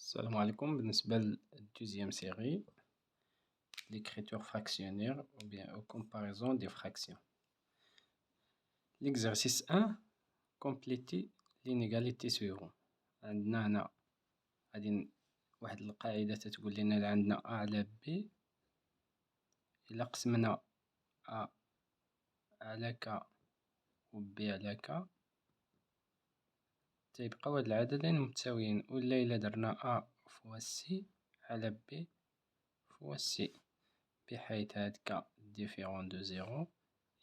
السلام عليكم. بالنسبة للدوزيام série, l'écriture fractionnaire ou bien aux comparaison des fractions. L'exercice 1, compléter l'inégalité suivante. عندنا هنا غادي واحد القاعدة تتقول لنا اللي عندنا A على B إلا قسمنا A على K و B على K تيبقاو هاد العددين متساويين، ولا إلا درنا A فوا C على B فوا C، بحيث هاد K différent de 0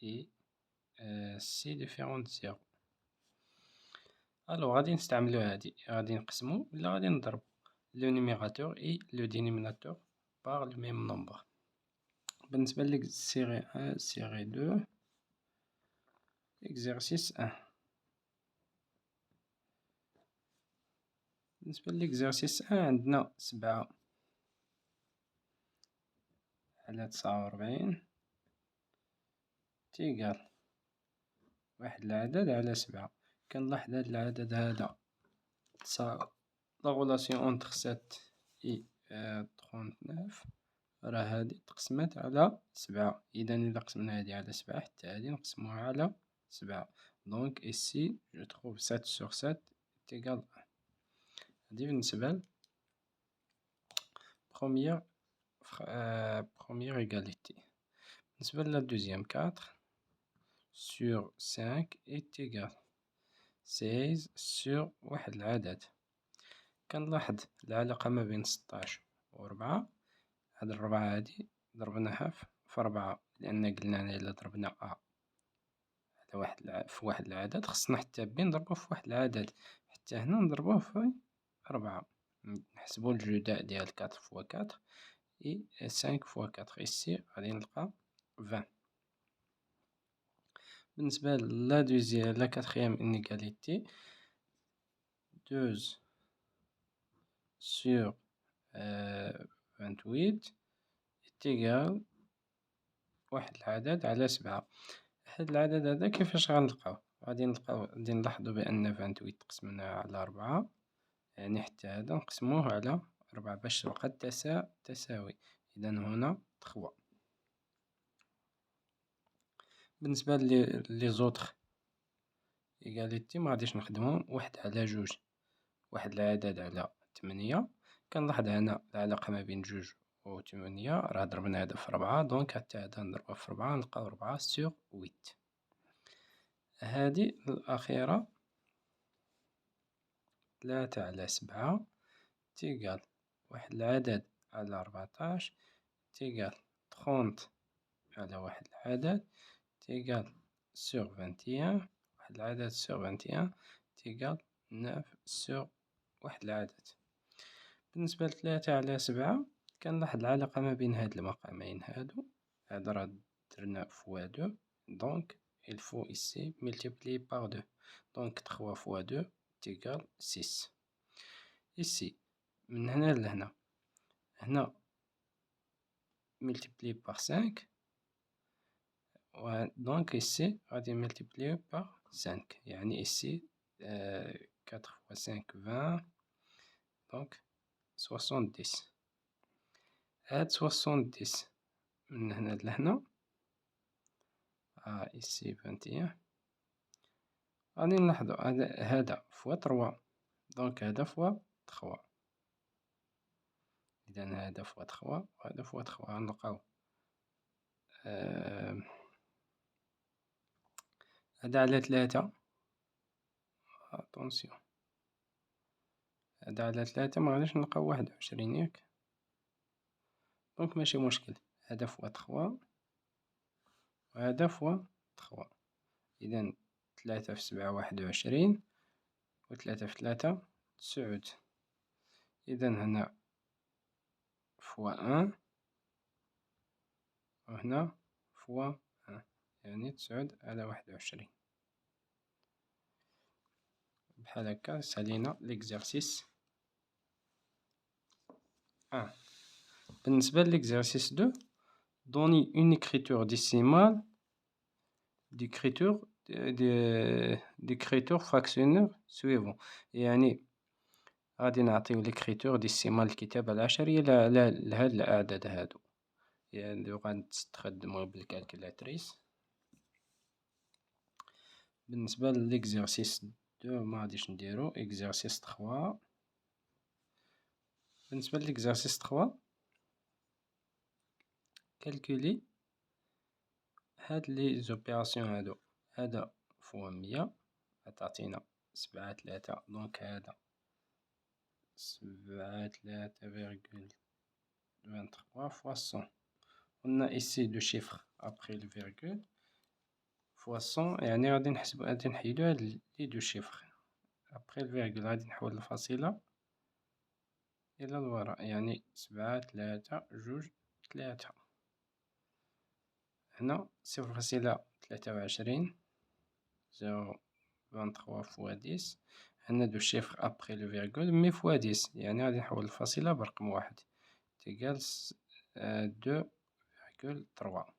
et C différent de 0. Alors غادي نستعملو هادي، غادي نقسمو ولا غادي نضربو le numérateur et le dénominateur par le même nombre. بالنسبة ل série 1 série 2 exercice 1. بالنسبة لإكزارسيس 1 عندنا 7 على 49 تيقال واحد العدد على 7. كنلاحظ هاد العدد هذا لا غولاسيون اونتر 7 و 39 راه هادي تقسمات على 7، إذا إلا قسمنا هادي على 7 حتى هادي نقسموها على 7. دونك إيسي جو تروف 7 sur 7 تيقال 1. هادي بالنسبة ل première égalité. بالنسبة ل deuxième 4 sur 5 est égal 16 sur واحد العدد. كنلاحظ العلاقة ما بين 16 و 4، هاد الربعة هادي ضربناها في 4، لأن قلنا إلا ضربنا A على في واحد العدد خصنا حتى B نضربوه في واحد العدد، حتى هنا نضربوه في 4. نحسبو الجداء ديال 4 فوا 4 et 5 fois 4 ici غادي نلقى 20. بالنسبة لا quatrième inégalité 12 sur 28 est égal واحد العدد على 7. هاد العدد هذا كيفاش غنلقاوه؟ غادي نلاحظو بأن 28 قسمناه على 4، يعني حتى هذا نقسموه على 4 باش تبقى تساوي، إذا هنا 3. بالنسبة لي زوطخ إيغاليتي مغاديش نخدمو واحد على جوج، واحد العدد على 8. كنلاحظ هنا العلاقة ما بين جوج و 8 راه ضربنا هذا في 4، دونك حتى هذا نضربوه في 4 نلقاو 4 sur 8. هادي الأخيرة 3 على 7 تيقال واحد العدد على 14 تيقال 30 على واحد العدد تيقال sur 21، واحد العدد sur 21 تيقال 9 sur واحد العدد. بالنسبة ل3 على 7 كنلاحظ العلاقة ما بين هاد المقامين هادو، هادا راه درنا فوا 2، دونك il faut ici multiplier par 2، دونك 3 fois 2 تيقال 6. ici من هنا لهنا، هنا multiplier par 5، دونك ici غادي multiplier par 5، يعني ici 4 fois 5 20، دونك 70. هاد 70 من هنا لهنا ici 21، غادي نلاحظو هذا فوا 3، دونك هذا فوا 3، إذا هذا فوا 3 وهذا فوا 3 غنلقاو هذا على 3، اتونسيون هذا على 3 مغاديش نلقاو 21 ياك، دونك ماشي مشكل، هذا فوا 3 وهذا فوا 3، إذا 3 في 7 21 و 3 في 3 9، إذا هنا فوا 1 وهنا فوا 1، يعني 9 على 21. بحال هكا سالينا ليكزارسيس 1. بالنسبة ليكزارسيس 2 دوني اون écriture décimale d'écriture fractionnaire suivant، يعني غادي نعطيو ليكريتور ديسيمال الكتابة العشرية لهاد الأعداد هادو، يعني غنستخدمو بالكالكيلاتريس. بالنسبة للإكزرسيس 2 مغاديش نديرو إكزرسيس 3. بالنسبة لإكزرسيس 3 كالكولي هاد لي زوبيراسيون هادو، هذا فوا 100 غتعطينا 7 دونك هذا 7,3,23 فوا 100. قلنا إيسي دو شيفر أبخي الفيرغول فوا 100، يعني غادي نحيدو هاد لي دو شيفر أبخي الفيرغول، غادي نحول الفاصلة إلى الوراء، يعني 7,3,2,3. هنا 0,23 0,23 فوا 10. هنا دو شيفر أبخي لو فيرغول مي فوا 10، يعني غادي نحول الفاصلة برقم واحد تيكال 2,3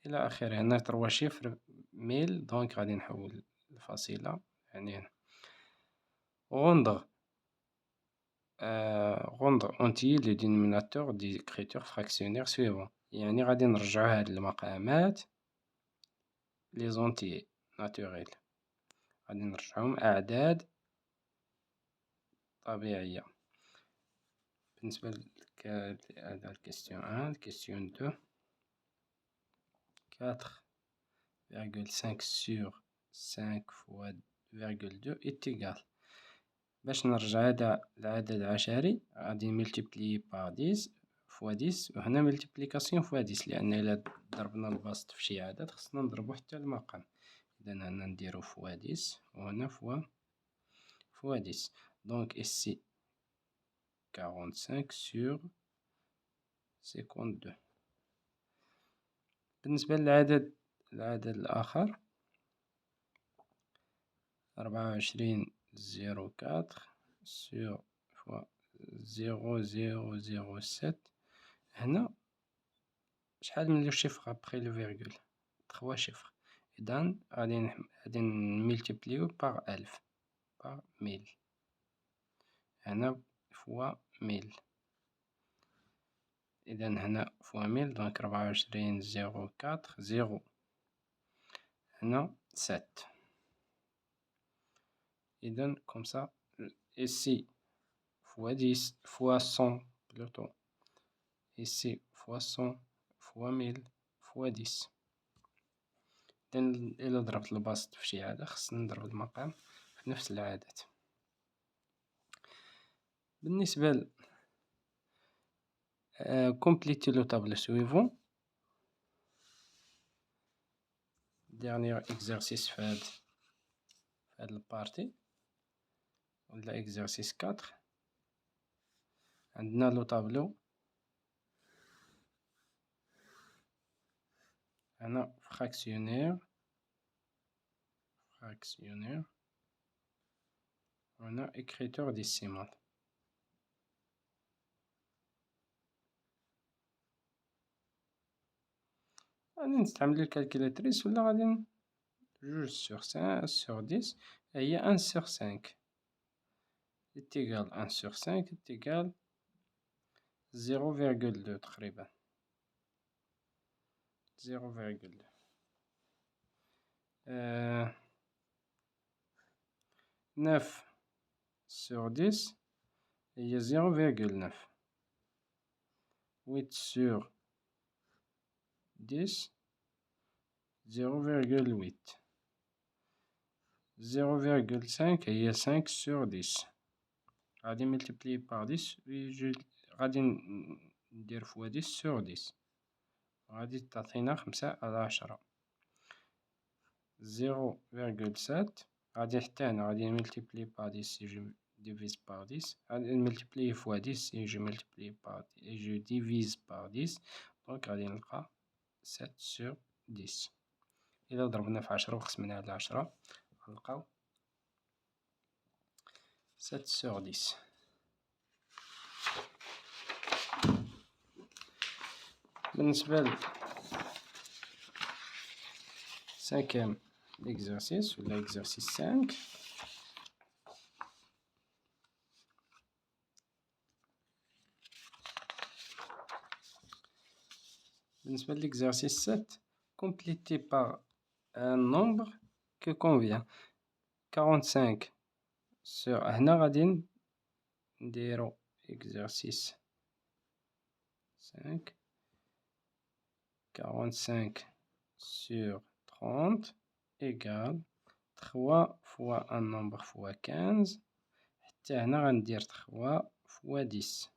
إلى آخره. هنا 3 شيفر 1000، دونك غادي نحول الفاصلة يعني هنا. rendre entier le dénominateur d'écriture fractionnaire suivant، يعني غادي نرجعو هاد المقامات لي زونتيي ناتوريل، غادي نرجعوهم أعداد طبيعية. بالنسبة لهذا الكيستيون 1. كيستيون 2 4,5 sur 5 fois 2 est égal. باش نرجع هذا العدد العشري غادي ملتيبليي بار 10 فوا 10، وهنا ملتيبليكاسيون فوا 10، لأن إلا ضربنا البسط في شي عدد خصنا نضربو حتى المقام. إذا هنا نديرو فوا 10 وهنا فوا 10، دونك إيسي 45 sur 52. بالنسبة للعدد الآخر 24,04 sur فوا 0,007. هنا شحال من لو شيفر أبخي لو فيرغول؟ 3 شيفر، إذا غادي نملتيبليو بار 1000 بار 1000، هنا فوا 1000، إذا هنا فوا 1000 دونك 24,04 0، هنا 7. إذا كوم سا إيسي فوا 10 فوا 100 بلوتو، إيسي فوا 100 فوا 1000 فوا 10. إذا إلا ضربت البسط في شي عدد خصني نضرب المقام في نفس العدد. بالنسبة compléter le tableau suivant. Dernier exercice في هاد البارتي ولا exercice 4. عندنا لو طابلو هنا fractionnaire وهنا écriture décimale. غادي نستعمل الكالكيلاتريس ولا غادي 2 sur 5 sur 10 هي 1 sur 5 est égal 1 sur 5 est égal 0,2 تقريبا 0,2. 9 sur 10 هي 0,9. 8 sur 10 0,8. 0,5 هي 5 sur 10. غادي ملتبلي بار 10 غادي ندير فوا 10 sur 10، غادي تعطينا 5 على 10. 0,7 غادي حتى هنا غادي ملتبلي بار 10 سي جو ديفيز بار 10، غادي نملتبلي فوا 10 سي جو ملتبلي بار جو ديفيز بار 10، دونك غادي نلقى 7 sur 10. إلا ضربنا في 10 وقسمنا على 10 غنلقاو 7 sur 10. بالنسبة ل 5e exercice ولا exercice 5، بالنسبة l'exercice 7, complété par un nombre que convient. 45 sur هنا غادي نديرو exercice 5. 45 sur 30 égale 3 fois un nombre fois 15. حتى هنا غندير 3 fois 10.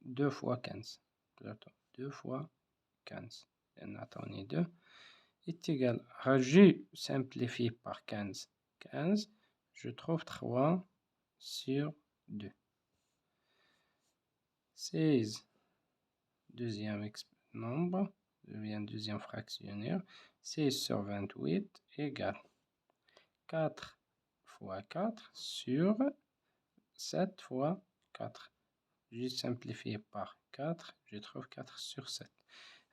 2 fois 15. 2 fois 15. لأن عطاوني 2. est égal. Je simplifie par 15. 15. Je trouve 3 sur 2. 16. Deuxième nombre. Devient deuxième fractionnaire. 16 sur 28 égale 4 fois 4 sur 7 fois 4. Je simplifie par 4. Je trouve 4 sur 7.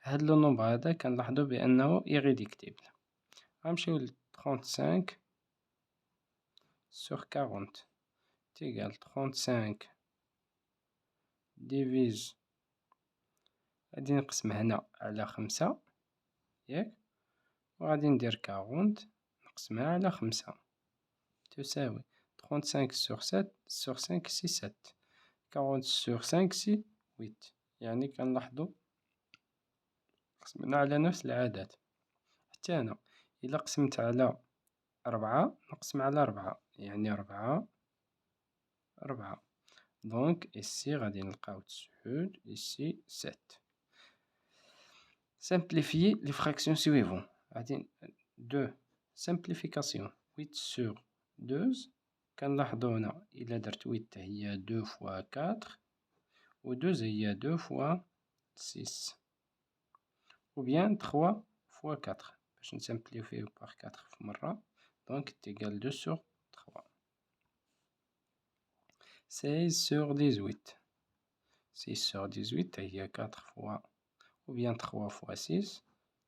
هذا النومبر هذا كنلاحظوا بأنه irréductible. غنمشيو ل 35 sur 40 est égal 35 divise. غادي نقسم هنا على 5 ياك، وغادي ندير 40 نقسمها على 5 تساوي 35 sur 7 sur 5 سي 7. 40 sur 5 سي 8. يعني كنلاحظوا قسمنا على نفس العدد. حتى هنا إلا قسمت على 4 نقسم على 4 يعني 4 4. دونك إسي غادي نلقاو 9 إسي 7. Simplifier les fractions suivantes. 2. Simplification. 8 sur 12. كنلاحظو هنا إلا درت 8 هي 2 fois 4 و 12 هي 2 fois 6 ou bien 3 fois 4 باش نسامبليفيو par 4 في مرة. donc est égal 2 sur 3. 16 sur 18. 6 sur 18 هي 4 fois ou bien 3 fois 6.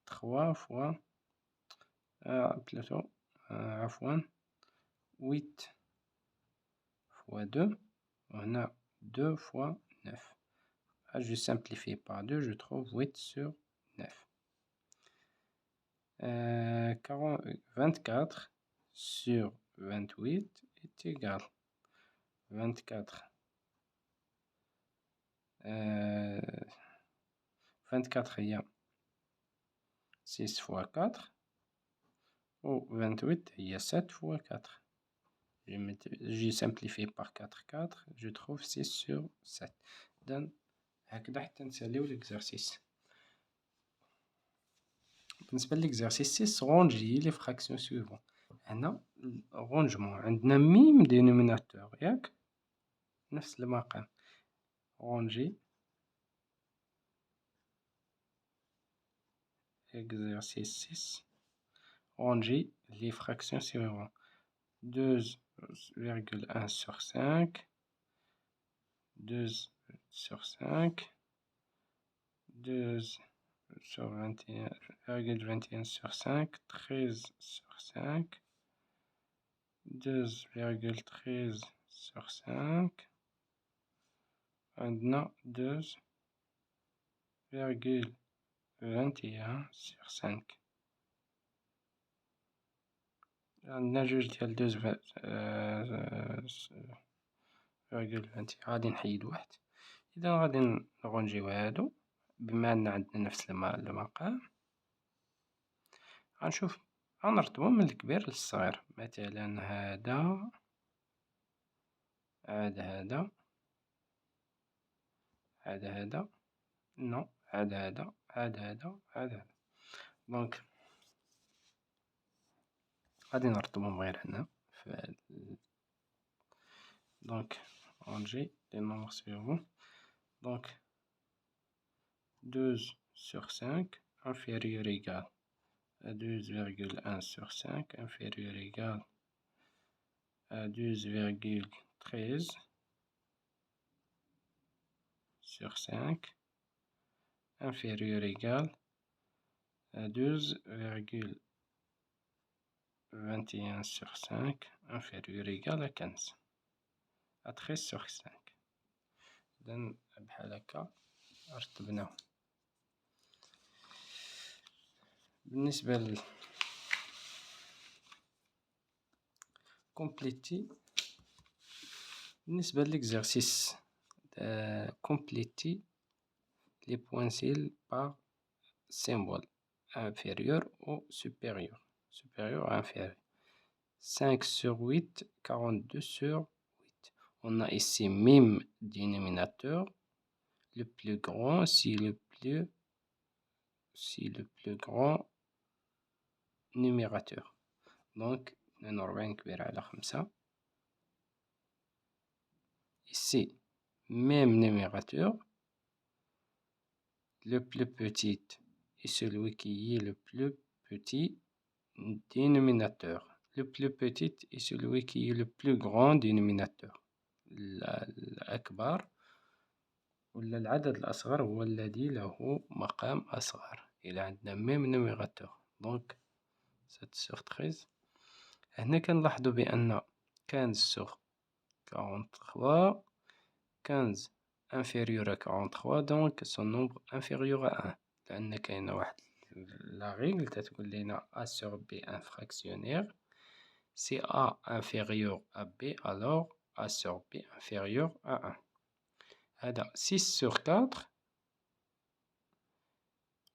3 fois plutôt عفوا 8 fois 2 وهنا 2 fois 9. Je simplifie par 2, je trouve 8 sur 9. 24 sur 28 est égal 24. 24 هي 6 fois 4 و 28 هي 7 fois 4. J'ai simplifié par 4 4, je trouve 6 sur 7. Donc هكذا حتى نساليو l'exercice. بالنسبة للإكزارسيس 6 رونجي لي فراكسيون سويفون. هنا رونجمون عندنا ميم دينوميناتور ياك نفس المقام. رونجي إكزارسيس 6 رونجي لي فراكسيون سويفون. 2,1 sur 5 2 sur 5 2 sur 21,21 sur 5 13 sur 5 2,13 sur 5 عندنا 2,21 sur 5 عندنا جوج ديال 2,21 غادي نحيد واحد. إذا غادي نغونجيو هادو بما أن عندنا نفس المقام غنشوف غنرتبو من الكبير للصغير. مثلا هذا عاد هذا عاد هذا نو عاد هذا عاد هذا عاد هذا. دونك غادي نرتبهم غير هنا دونك رونجي لي نومبر سويفون. دونك 2 sur 5 inférieur égal à 2,1 sur 5 inférieur égal à 2,13 sur 5 inférieur égal à 2,21 sur 5 inférieur égal à 15 à 13 sur 5. إذن بحال هكا رتبناهم. بالنسبة compléter بالنسبة l'exercice compléter les poinçils par symbole inférieur ou supérieur. Supérieur ou inférieur. 5 sur 8, 42 sur 8. On a ici même dénominateur. Le plus grand, c'est le plus grand numérateur. Donc, 42 كبير على 5. Ici, même numérateur. Le plus petit est celui qui est le plus petit dénominateur. Le plus petit est celui qui est le plus grand dénominateur. الأكبر ولا العدد الأصغر هو الذي له مقام أصغر. إلى عندنا même numérateur. Donc 7 sur 13. هنا كنلاحظوا بأن 15 sur 43. 15 inférieur à 43, donc son nombre inférieur à 1. لأن كاينة واحد la règle تتقول لنا A sur B un fractionnaire. Si A inférieur à B, alors A sur B inférieur à 1. هذا 6 sur 4.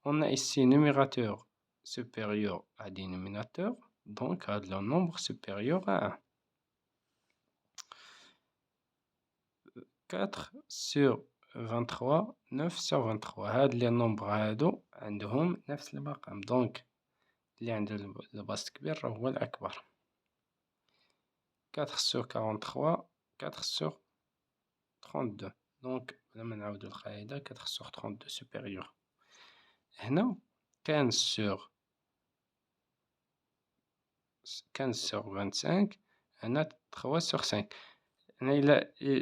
On a ici numérateur supérieur à dénominateur, donc le nombre supérieur à 1. 4 sur 23, 9 sur 23. هاد لي نومبر هادو عندهم نفس المقام، دونك اللي عنده البسط كبير هو الأكبر. 4 sur 43، 4 sur 32. دونك بلا ما نعاودو القاعدة 4 sur 32 supérieur. هنا 15 sur 25. هنا 3 sur 5.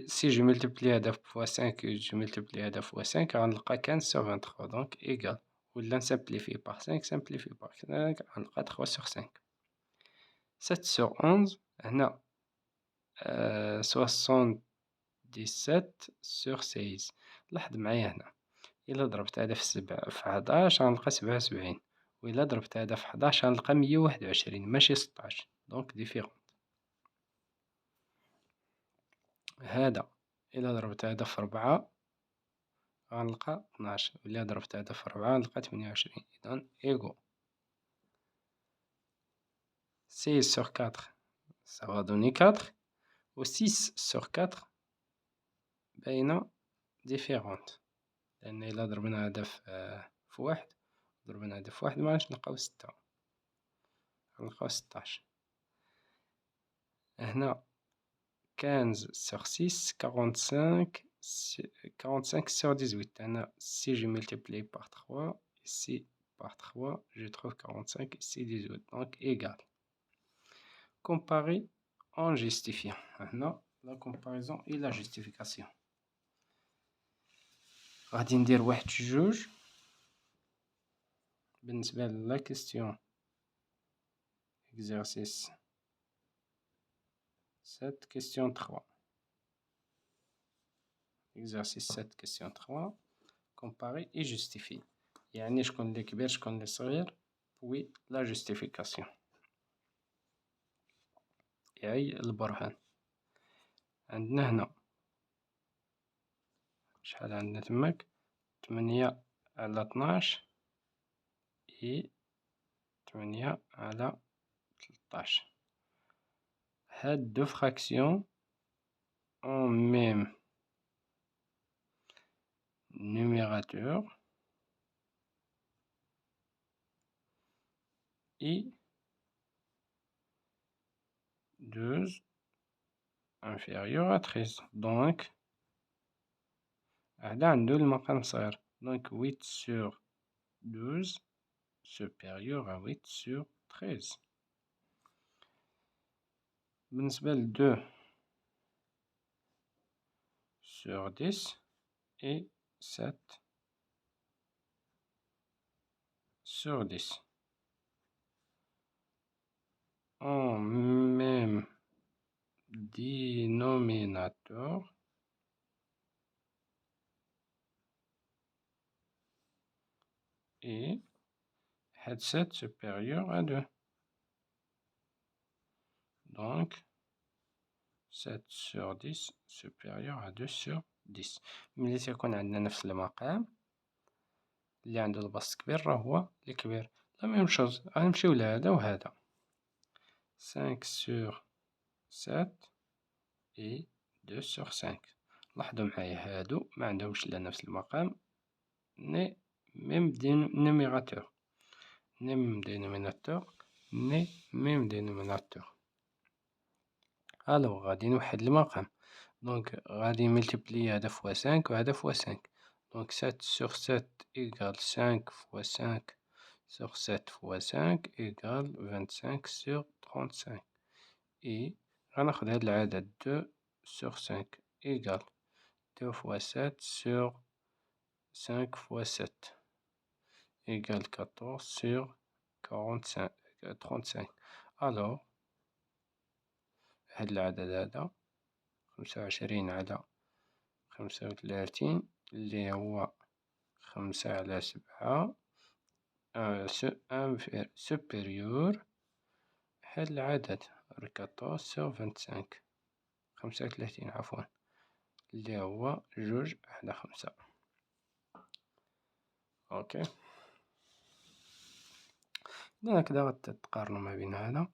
Si je multiplie هذا fois 5 et je multiplie هذا fois 5 غنلقى 15 sur 23 donc égal. ولا نسامبليفي par 5 simplifie par 5 غنلقى 3 sur 5. 7 sur 11 هنا 77 sur 16. لاحظ معايا هنا إلا ضربت هذا في 11 غنلقى 77 وإلا ضربت هذا في 11 غنلقى 121 ماشي 16 دونك ديفيرون. هذا إلا ضربت هذا في 4 غنلقى 12 وإلا ضربت هذا في 4 غنلقى 28 إذن إيغو. 16 sur 4 ça va donner 4 و 6 sur 4 باينة différente لأن إلا ضربنا هذا في 1 ضربنا هذا في 1 مغاديش نلقاو 6 غنلقاو 16. هنا 15 sur 6 45 sur 18. هنا si je multiplie par 3 ici par 3 je trouve 45 ici 18 donc égal. Comparer en justifiant. هنا la comparaison et la justification. غادي ندير واحد جوج بالنسبة لا question exercice 7 question 3. exercice 7 question 3 comparer et justifier. يعني شكون اللي كبير شكون اللي صغير puis la justification. أي البرهان. عندنا هنا شحال عندنا تماك 8 على 12 إي 8 على 13. هاد دو فراكسيون en même numérateur et 12 inférieur à 13 donc هذا عنده المقام صغير donc 8 sur 12 supérieur à 8 sur 13. بالنسبة ل 2 sur 10 et 7 sur 10 en même dénominateur et هاد 7 supérieur à 2. Donc 7 sur 10 supérieur à 2 sur 10. ملي تيكون عندنا نفس المقام اللي عنده البسط كبير راه هو الكبير. لا ميم شوز غنمشيو لهذا وهذا. 5 sur 7 et 2 sur 5. لاحظوا معايا هادو ما عندهمش لا نفس المقام ني ميم numérateur ني ميم dénominateur ني ميم dénominateur. الوغ غادي نوحد المقام، دونك غادي نملتيبلي هذا فوا 5 وهذا فوا 5. دونك 7 sur 7 إيكال 5 fois 5 sur 7 fois 5 إيكال 25 sur 35. إي غناخد هاد العدد 2 sur 5 إيكال 2 fois 7 sur 5 fois 7 égale 14 sur 45 35. alors هاد العدد هذا 25 على 35 اللي هو 5 على 7 supérieur هاد العدد 14 sur 25 35 عفوا اللي هو 2 على 5. اوكي إذا هكذا غتقارنو ما بين هذا